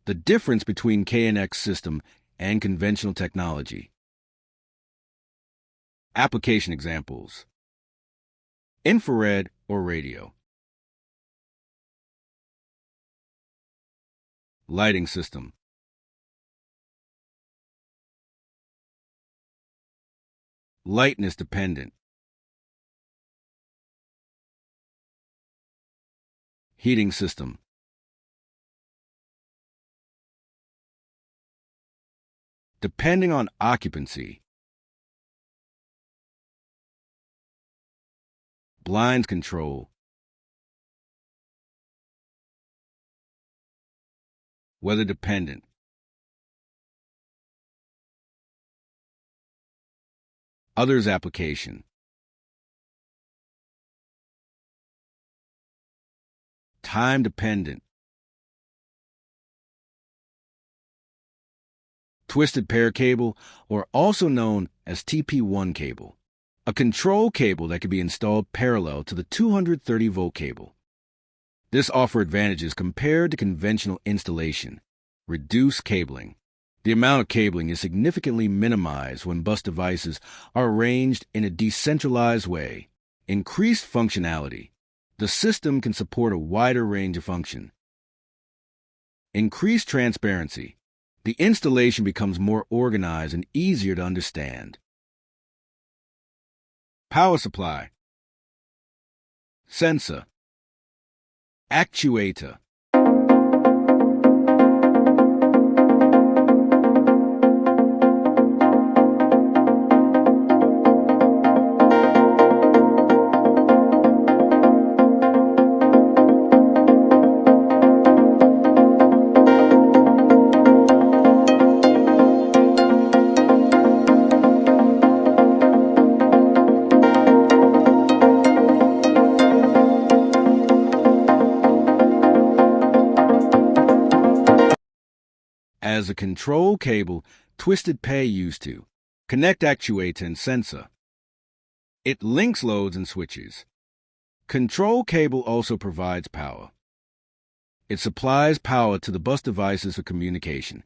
The difference between KNX system and conventional technology. Application examples. Infrared or radio. Lighting system. Lightness dependent. Heating system. Depending on occupancy. Blinds control. Weather dependent. Others application. Time dependent. Twisted pair cable, or also known as TP1 cable. A control cable that can be installed parallel to the 230-volt cable. This offers advantages compared to conventional installation. Reduce cabling. The amount of cabling is significantly minimized when bus devices are arranged in a decentralized way. Increased functionality. The system can support a wider range of function. Increased transparency. The installation becomes more organized and easier to understand. Power supply. Sensor. Actuator. As a control cable, twisted pair used to connect actuator and sensor. It links loads and switches. Control cable also provides power. It supplies power to the bus devices for communication.